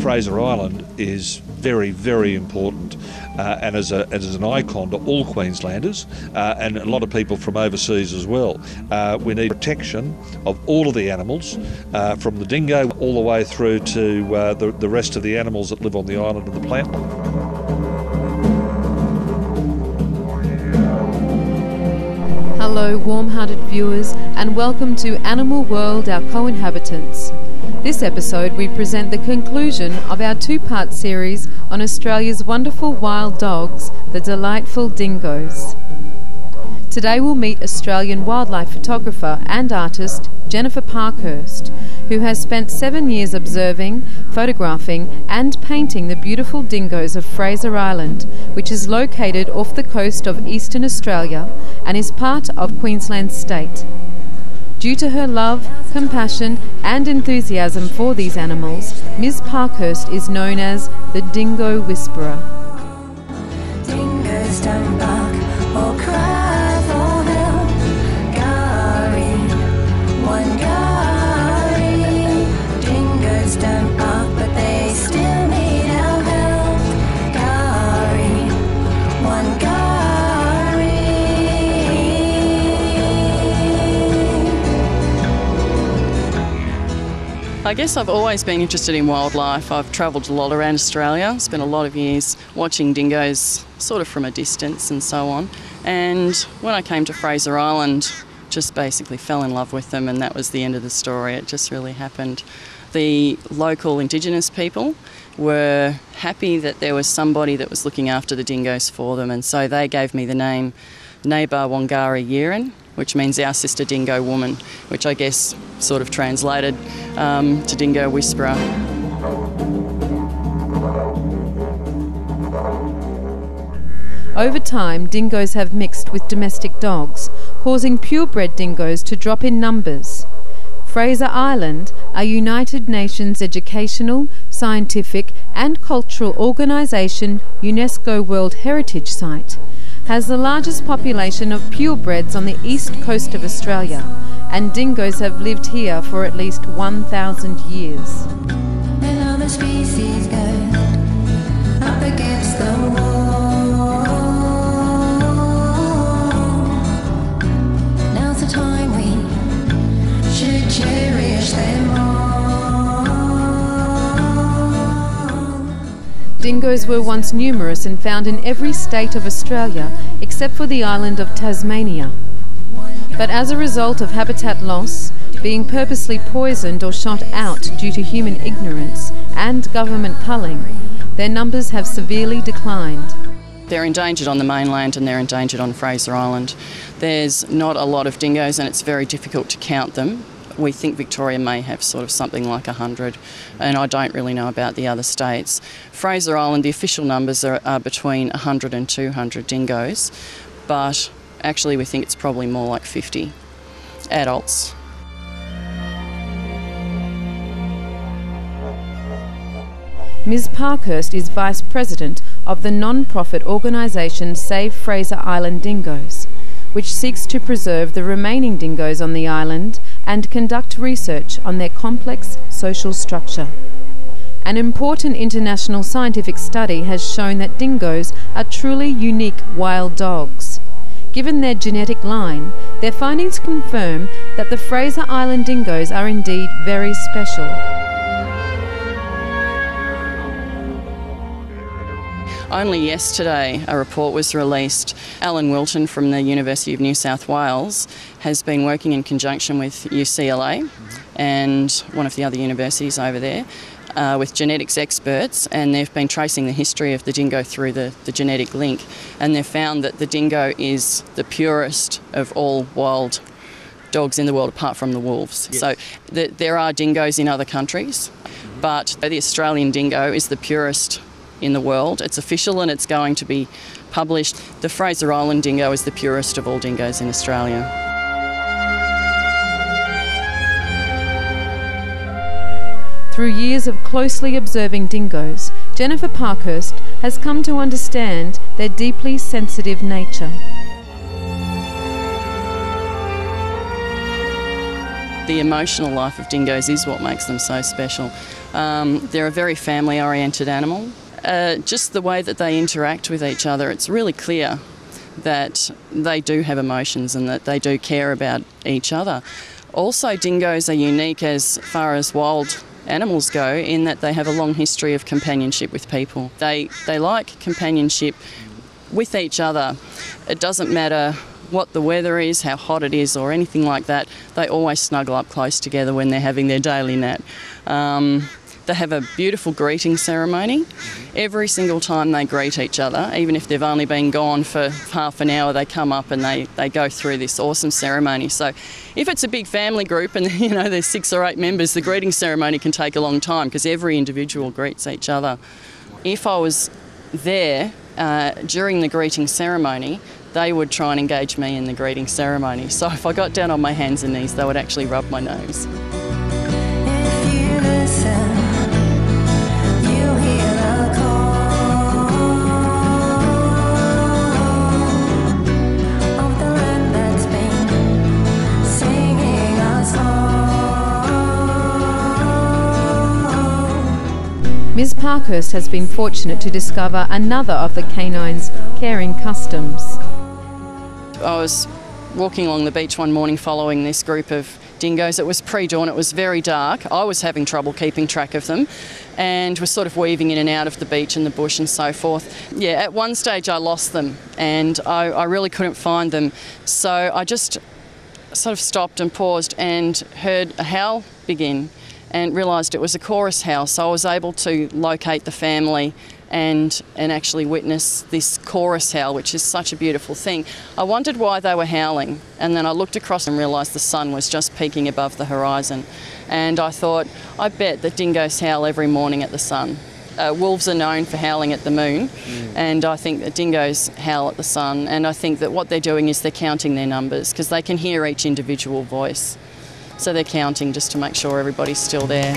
Fraser Island is very, very important and as an icon to all Queenslanders and a lot of people from overseas as well. We need protection of all of the animals, from the dingo all the way through to the rest of the animals that live on the island and the plant. Hello warm-hearted viewers and welcome to Animal World, Our Co-Inhabitants. This episode we present the conclusion of our two-part series on Australia's wonderful wild dogs, the delightful dingoes. Today we'll meet Australian wildlife photographer and artist Jennifer Parkhurst, who has spent 7 years observing, photographing and painting the beautiful dingoes of Fraser Island, which is located off the coast of eastern Australia and is part of Queensland state. Due to her love, compassion and enthusiasm for these animals, Ms. Parkhurst is known as the Dingo Whisperer. Dingoes don't bark or cry for help. Gary, one Gary. Dingoes don't bark but they still need our help. Gary, one Gary. I guess I've always been interested in wildlife. I've travelled a lot around Australia, spent a lot of years watching dingoes sort of from a distance and so on. And when I came to Fraser Island, just basically fell in love with them, and that was the end of the story. It just really happened. The local Indigenous people were happy that there was somebody that was looking after the dingoes for them, and so they gave me the name Neighbour Wangari Yiran, which means our sister dingo woman, which I guess sort of translated to Dingo Whisperer. Over time, dingoes have mixed with domestic dogs, causing purebred dingoes to drop in numbers. Fraser Island, a United Nations educational, scientific and cultural organisation UNESCO World Heritage Site, has the largest population of purebreds on the east coast of Australia, and dingoes have lived here for at least 1,000 years. And other species go up against the wall. Now's the time we should cherish them all. Dingoes were once numerous and found in every state of Australia except for the island of Tasmania. But as a result of habitat loss, being purposely poisoned or shot out due to human ignorance and government culling, their numbers have severely declined. They're endangered on the mainland and they're endangered on Fraser Island. There's not a lot of dingoes and it's very difficult to count them. We think Victoria may have sort of something like 100, and I don't really know about the other states. Fraser Island, the official numbers are between 100 and 200 dingoes, but actually we think it's probably more like 50 adults. Ms. Parkhurst is Vice President of the non-profit organisation Save Fraser Island Dingoes, which seeks to preserve the remaining dingoes on the island and conduct research on their complex social structure. An important international scientific study has shown that dingoes are truly unique wild dogs. Given their genetic line, their findings confirm that the Fraser Island dingoes are indeed very special. Only yesterday a report was released. Alan Wilton from the University of New South Wales has been working in conjunction with UCLA and one of the other universities over there with genetics experts, and they've been tracing the history of the dingo through the genetic link, and they've found that the dingo is the purest of all wild dogs in the world apart from the wolves. Yes. So there are dingoes in other countries, but the Australian dingo is the purest in the world. It's official and it's going to be published. The Fraser Island dingo is the purest of all dingoes in Australia. Through years of closely observing dingoes, Jennifer Parkhurst has come to understand their deeply sensitive nature. The emotional life of dingoes is what makes them so special. They're a very family-oriented animal. Just the way that they interact with each other, it's really clear that they do have emotions and that they do care about each other. Also, dingoes are unique as far as wild animals go in that they have a long history of companionship with people. They like companionship with each other. It doesn't matter what the weather is, how hot it is or anything like that. They always snuggle up close together when they're having their daily nap. They have a beautiful greeting ceremony. Every single time they greet each other, even if they've only been gone for half an hour, they come up and they go through this awesome ceremony. So if it's a big family group and there's 6 or 8 members, the greeting ceremony can take a long time because every individual greets each other. If I was there during the greeting ceremony, they would try and engage me in the greeting ceremony. So if I got down on my hands and knees, they would actually rub my nose. If you listen, you'll hear the call of the land that's been singing a song. Ms. Parkhurst has been fortunate to discover another of the canines' caring customs. I was walking along the beach one morning following this group of dingoes. It was pre-dawn, it was very dark. I was having trouble keeping track of them and was sort of weaving in and out of the beach and the bush and so forth. Yeah, at one stage I lost them and I really couldn't find them. So I just sort of stopped and paused and heard a howl begin and realised it was a chorus howl. So I was able to locate the family and actually witness this chorus howl, which is such a beautiful thing. I wondered why they were howling, and then I looked across and realised the sun was just peeking above the horizon. And I thought, I bet that dingoes howl every morning at the sun. Wolves are known for howling at the moon, and I think that dingoes howl at the sun, and I think that what they're doing is they're counting their numbers, because they can hear each individual voice. So they're counting just to make sure everybody's still there.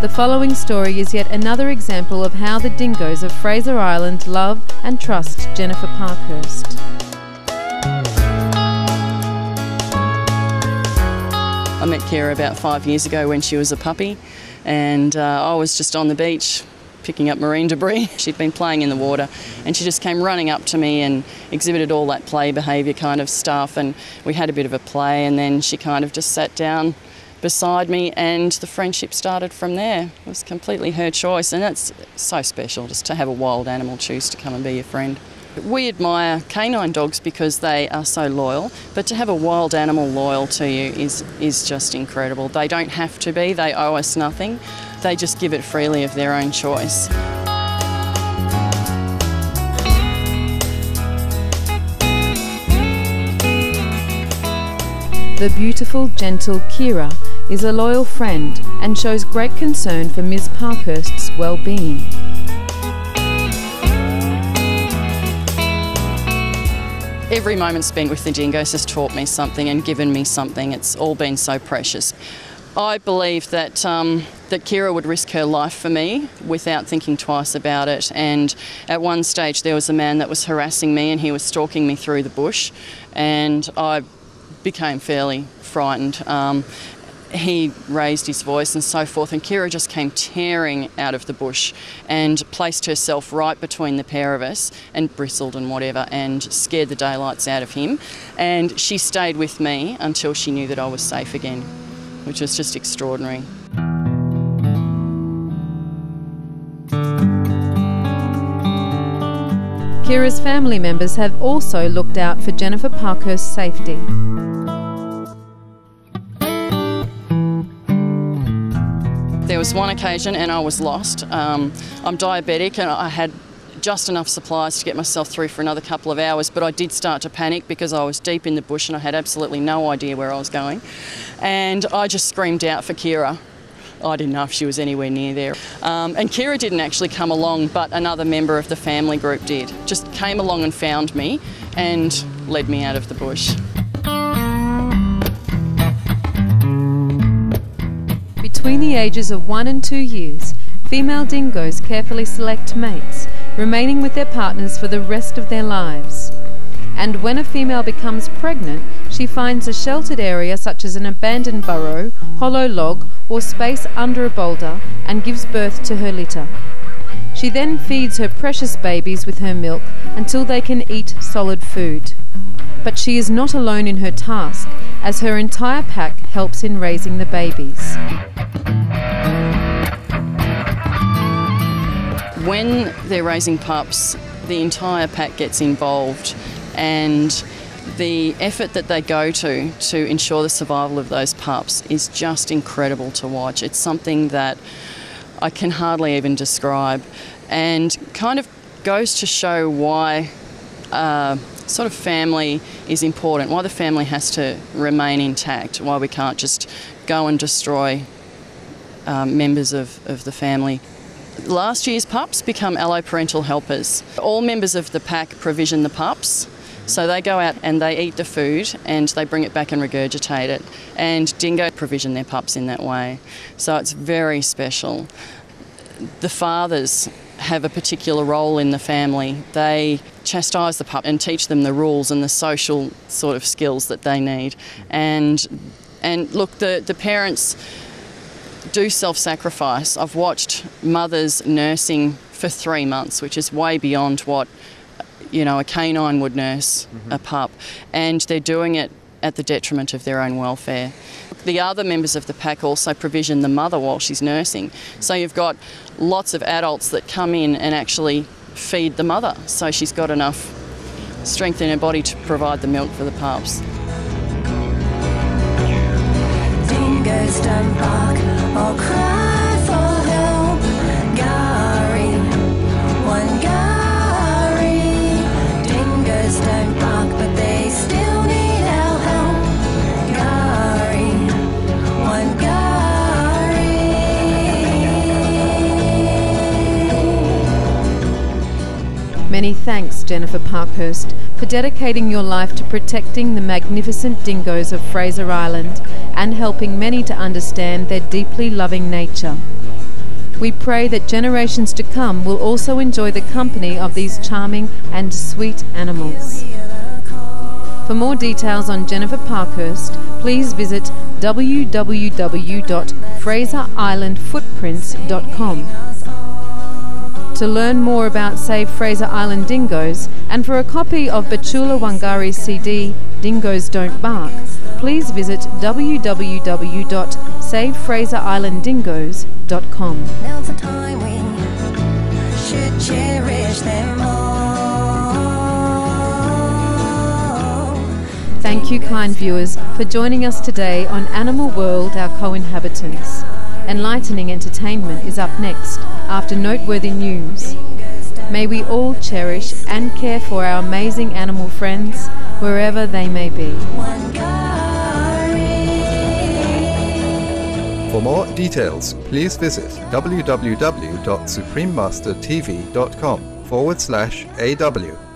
The following story is yet another example of how the dingoes of Fraser Island love and trust Jennifer Parkhurst. I met Kira about 5 years ago when she was a puppy, and I was just on the beach picking up marine debris. She'd been playing in the water and she just came running up to me and exhibited all that play behaviour kind of stuff, and we had a bit of a play, and then she kind of just sat down beside me and the friendship started from there. It was completely her choice, and that's so special just to have a wild animal choose to come and be your friend. We admire canine dogs because they are so loyal, but to have a wild animal loyal to you is just incredible. They don't have to be, they owe us nothing. They just give it freely of their own choice. The beautiful, gentle Kira is a loyal friend and shows great concern for Ms. Parkhurst's well-being. Every moment spent with the dingoes has taught me something and given me something. It's all been so precious. I believe that that Kira would risk her life for me without thinking twice about it. And at one stage there was a man that was harassing me and he was stalking me through the bush, and I became fairly frightened. He raised his voice and so forth, and Kira just came tearing out of the bush and placed herself right between the pair of us and bristled and whatever and scared the daylights out of him. And she stayed with me until she knew that I was safe again, which was just extraordinary. Kira's family members have also looked out for Jennifer Parkhurst's safety. There was one occasion and I was lost. I'm diabetic and I had just enough supplies to get myself through for another couple of hours, but I did start to panic because I was deep in the bush and I had absolutely no idea where I was going. And I just screamed out for Kira. I didn't know if she was anywhere near there. And Kira didn't actually come along, but another member of the family group did. Just came along and found me and led me out of the bush. Between the ages of 1 and 2 years, female dingoes carefully select mates, remaining with their partners for the rest of their lives. and when a female becomes pregnant, she finds a sheltered area such as an abandoned burrow, hollow log, or space under a boulder and gives birth to her litter. She then feeds her precious babies with her milk until they can eat solid food. But she is not alone in her task, as her entire pack helps in raising the babies. When they're raising pups, the entire pack gets involved, and the effort that they go to ensure the survival of those pups is just incredible to watch. It's something that I can hardly even describe, and kind of goes to show why sort of family is important, why the family has to remain intact, why we can't just go and destroy members of the family. Last year's pups become alloparental helpers. All members of the pack provision the pups. So they go out and they eat the food and they bring it back and regurgitate it. And dingo provision their pups in that way. So it's very special. The fathers have a particular role in the family. They chastise the pup and teach them the rules and the social sort of skills that they need. And look, the parents do self-sacrifice. I've watched mothers nursing for 3 months, which is way beyond what a canine would nurse a pup, and they're doing it at the detriment of their own welfare. The other members of the pack also provision the mother while she's nursing. So you've got lots of adults that come in and actually feed the mother, so she's got enough strength in her body to provide the milk for the pups. Dingoes don't bark or cry for help. Gary, one Gary. Dingoes don't bark, but they still need our help. Gary, one Gary. Many thanks, Jennifer Parkhurst, for dedicating your life to protecting the magnificent dingoes of Fraser Island and helping many to understand their deeply loving nature. We pray that generations to come will also enjoy the company of these charming and sweet animals. For more details on Jennifer Parkhurst, please visit www.fraserislandfootprints.com. To learn more about Save Fraser Island Dingoes and for a copy of Bachula Wangari's CD, Dingoes Don't Bark, please visit www.savefraserislanddingoes.com. Now's the time we should cherish them all. Thank you, kind viewers, for joining us today on Animal World, Our Co-Inhabitants. Enlightening entertainment is up next, after noteworthy news. May we all cherish and care for our amazing animal friends, wherever they may be. For more details, please visit www.suprememastertv.com/AW.